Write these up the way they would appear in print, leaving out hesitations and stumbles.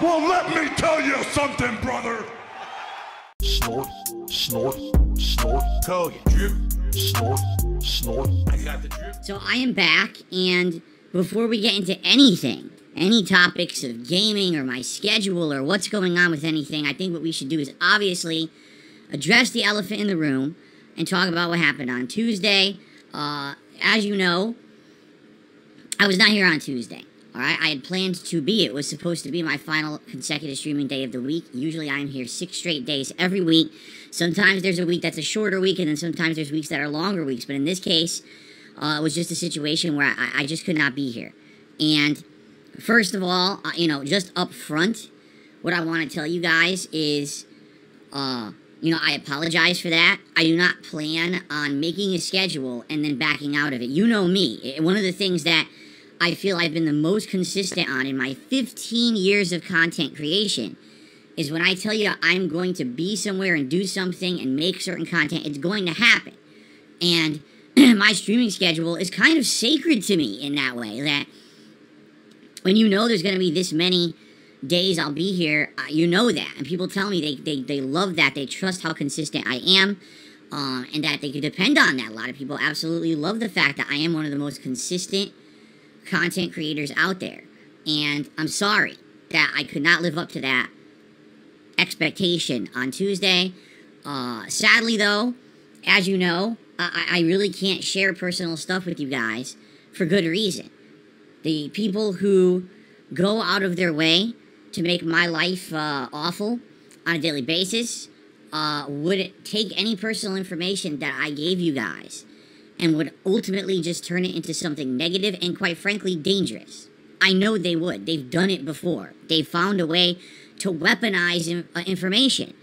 Well, let me tell you something, brother. Snort, snort, snort. Tell you, drip. Snort, snort. I got the drip. So I am back, and before we get into anything, any topics of gaming or my schedule or what's going on with anything, I think what we should do is obviously address the elephant in the room and talk about what happened on Tuesday. As you know, I was not here on Tuesday. Alright, I had planned to be. It was supposed to be my final consecutive streaming day of the week. Usually I am here 6 straight days every week. Sometimes there's a week that's a shorter week, and then sometimes there's weeks that are longer weeks. But in this case, it was just a situation where I just could not be here. And first of all, just up front, what I want to tell you guys is, I apologize for that. I do not plan on making a schedule and then backing out of it. You know me. One of the things that I feel I've been the most consistent on in my 15 years of content creation is when I tell you I'm going to be somewhere and do something and make certain content, it's going to happen. And my streaming schedule is kind of sacred to me in that way, that when you know there's going to be this many days I'll be here, you know that. And people tell me they love that, they trust how consistent I am, and that they can depend on that. A lot of people absolutely love the fact that I am one of the most consistent content creators out there, and I'm sorry that I could not live up to that expectation on Tuesday. Sadly though, as you know, I really can't share personal stuff with you guys for good reason. The people who go out of their way to make my life awful on a daily basis would take any personal information that I gave you guys and would ultimately just turn it into something negative and, quite frankly, dangerous. I know they would. They've done it before. They found a way to weaponize information.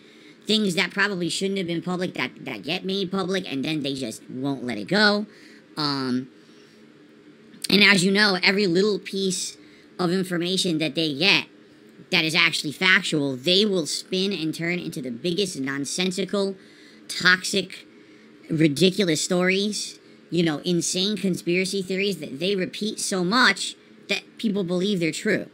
Things that probably shouldn't have been public that get made public, and then they just won't let it go. And as you know, every little piece of information that they get that is actually factual, they will spin and turn into the biggest nonsensical, toxic, ridiculous stories, insane conspiracy theories that they repeat so much that people believe they're true.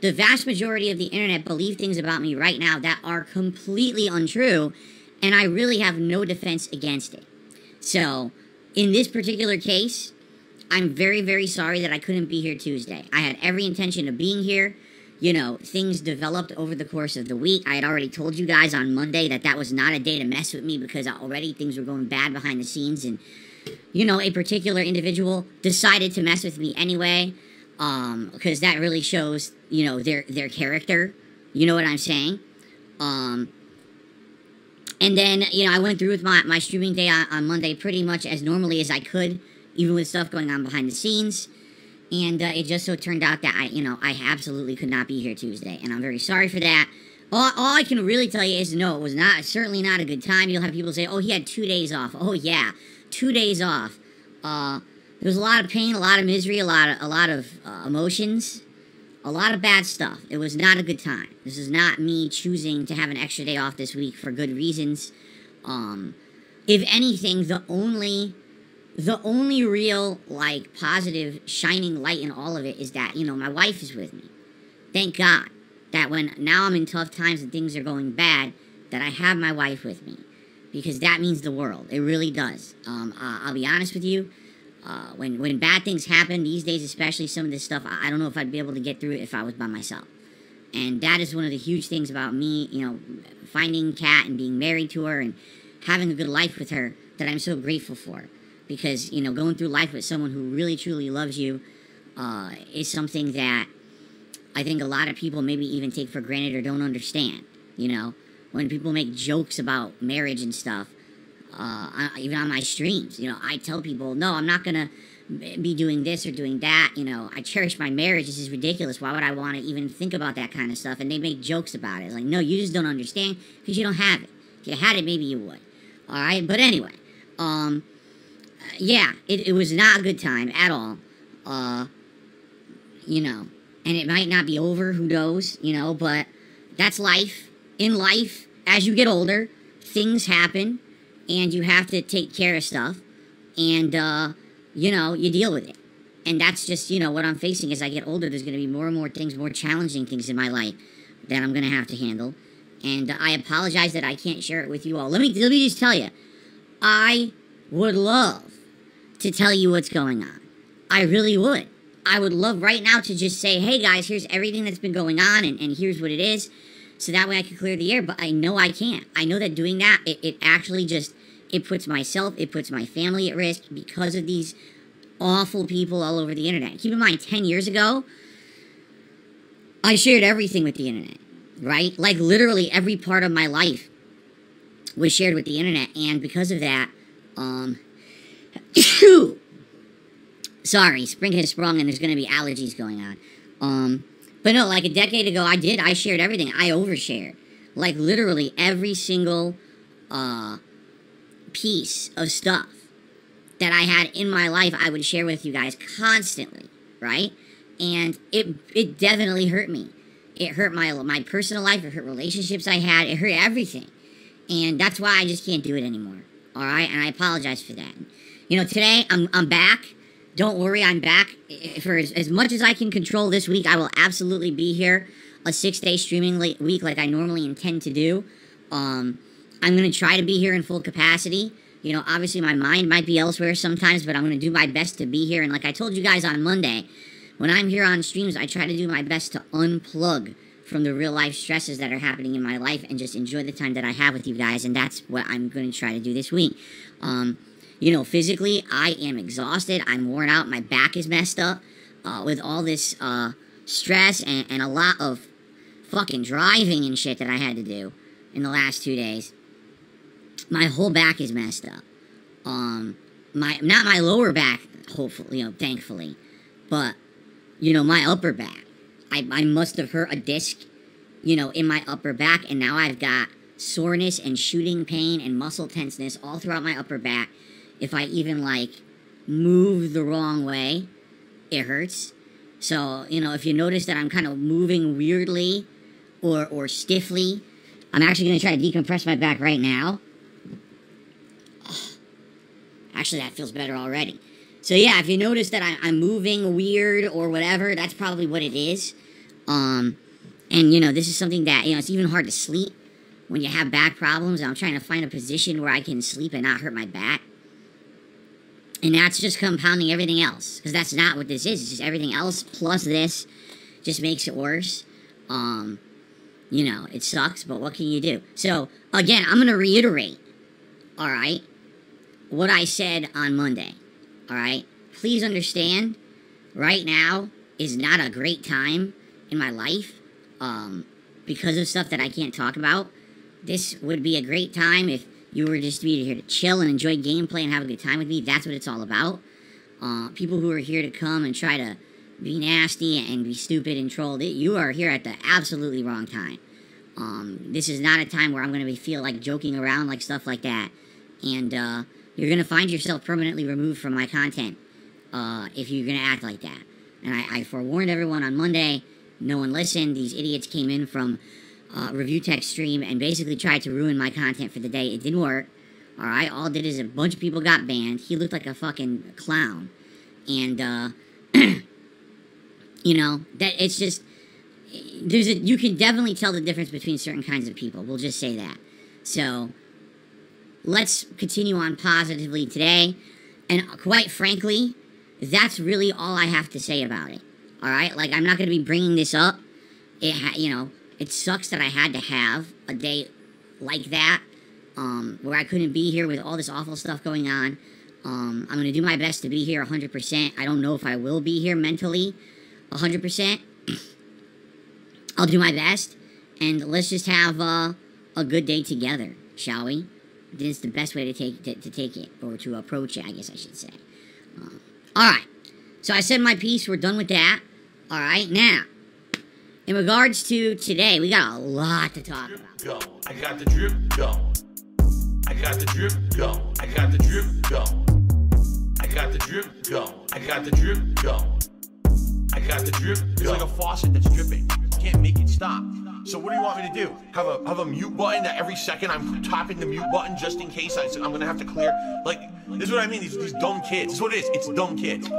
The vast majority of the internet believe things about me right now that are completely untrue, and I really have no defense against it. So, in this particular case, I'm very, very sorry that I couldn't be here Tuesday. I had every intention of being here. Things developed over the course of the week. I had already told you guys on Monday that was not a day to mess with me because already things were going bad behind the scenes, and a particular individual decided to mess with me anyway, because that really shows, their character. You know what I'm saying? And then, I went through with my streaming day on Monday pretty much as normally as I could, even with stuff going on behind the scenes. And it just so turned out that I absolutely could not be here Tuesday, and I'm very sorry for that. All I can really tell you is, no, it was certainly not a good time. You'll have people say, oh, he had 2 days off. Oh, yeah, 2 days off. There was a lot of pain, a lot of misery, a lot of emotions, a lot of bad stuff. It was not a good time. This is not me choosing to have an extra day off this week for good reasons. If anything, the only real, positive, shining light in all of it is that, my wife is with me. Thank God that when now I'm in tough times and things are going bad, that I have my wife with me. Because that means the world. It really does. I'll be honest with you. When bad things happen, these days especially, some of this stuff, I don't know if I'd be able to get through it if I was by myself. And that is one of the huge things about me, finding Kat and being married to her and having a good life with her that I'm so grateful for. Because, going through life with someone who really, truly loves you is something that I think a lot of people maybe even take for granted or don't understand. When people make jokes about marriage and stuff, even on my streams, I tell people, no, I'm not going to be doing this or doing that. I cherish my marriage. This is ridiculous. Why would I want to even think about that kind of stuff? And they make jokes about it. It's like, no, you just don't understand because you don't have it. If you had it, maybe you would. All right. But anyway, yeah, it was not a good time at all. And it might not be over, who knows, but that's life. In life, as you get older, things happen, and you have to take care of stuff, and, you deal with it. And that's just, what I'm facing as I get older. There's going to be more and more things, more challenging things in my life. that I'm going to have to handle. And I apologize that I can't share it with you all. Let me just tell you, I would love to tell you what's going on. I really would. I would love right now to just say, hey guys, here's everything that's been going on, and here's what it is, so that way I can clear the air, but I know I can't. I know that doing that, it actually just, it puts myself, it puts my family at risk because of these awful people all over the internet. Keep in mind, 10 years ago, I shared everything with the internet, right? Like, literally every part of my life was shared with the internet, and because of that, sorry, spring has sprung and there's going to be allergies going on. But no, like a decade ago, I shared everything. I overshared. Like, literally every single piece of stuff that I had in my life, I would share with you guys constantly, right? And it definitely hurt me. It hurt my personal life. It hurt relationships I had. It hurt everything. And that's why I just can't do it anymore. All right? And I apologize for that. You know, today, I'm back. Don't worry, I'm back. For as much as I can control this week, I will absolutely be here. A 6-day streaming week like I normally intend to do. I'm going to try to be here in full capacity. You know, obviously my mind might be elsewhere sometimes, but I'm going to do my best to be here. And like I told you guys on Monday, when I'm here on streams, I try to do my best to unplug from the real life stresses that are happening in my life and just enjoy the time that I have with you guys. And that's what I'm going to try to do this week. You know, physically, I am exhausted. I'm worn out. My back is messed up with all this stress and a lot of fucking driving and shit that I had to do in the last 2 days. My whole back is messed up. Not my lower back, hopefully, you know, thankfully, but, you know, my upper back. I must have hurt a disc, you know, in my upper back, and now I've got soreness and shooting pain and muscle tenseness all throughout my upper back. If I even, like, move the wrong way, it hurts. So, you know, if you notice that I'm kind of moving weirdly or stiffly, I'm actually going to try to decompress my back right now. Actually, that feels better already. So, yeah, if you notice that I'm moving weird or whatever, that's probably what it is. And, you know, this is something that, you know, it's even hard to sleep when you have back problems. And I'm trying to find a position where I can sleep and not hurt my back. And that's just compounding everything else. Because that's not what this is. It's just everything else plus this just makes it worse. You know, it sucks, but what can you do? So, again, I'm going to reiterate, all right, what I said on Monday, all right? Please understand, right now is not a great time in my life because of stuff that I can't talk about. This would be a great time if you were just to be here to chill and enjoy gameplay and have a good time with me. That's what it's all about. People who are here to come and try to be nasty and be stupid and trolled, you are here at the absolutely wrong time. This is not a time where I'm going to feel like joking around like stuff like that. And you're going to find yourself permanently removed from my content if you're going to act like that. And I forewarned everyone on Monday. No one listened. These idiots came in from Review Tech stream and basically tried to ruin my content for the day. It didn't work. Alright, all it did is a bunch of people got banned. He looked like a fucking clown. And, you know, that it's just, you can definitely tell the difference between certain kinds of people. We'll just say that. So, let's continue on positively today. And quite frankly, that's really all I have to say about it. Alright, like, I'm not going to be bringing this up. You know, it sucks that I had to have a day like that, where I couldn't be here with all this awful stuff going on. I'm going to do my best to be here 100%. I don't know if I will be here mentally 100%. I'll do my best, and let's just have a good day together, shall we? This is the best way to take it, or to approach it, I guess I should say. Alright, so I said my piece, we're done with that. Alright, now, in regards to today, we got a lot to talk about. Go. I got the drip, go. I got the drip, go. I got the drip, go. I got the drip, go. I got the drip, go. I got the drip, go. It's like a faucet that's dripping. You can't make it stop. So what do you want me to do? Have a mute button that every second I'm tapping the mute button just in case I'm gonna have to clear? Like, this is what I mean, these dumb kids. This is what it is, it's dumb kids.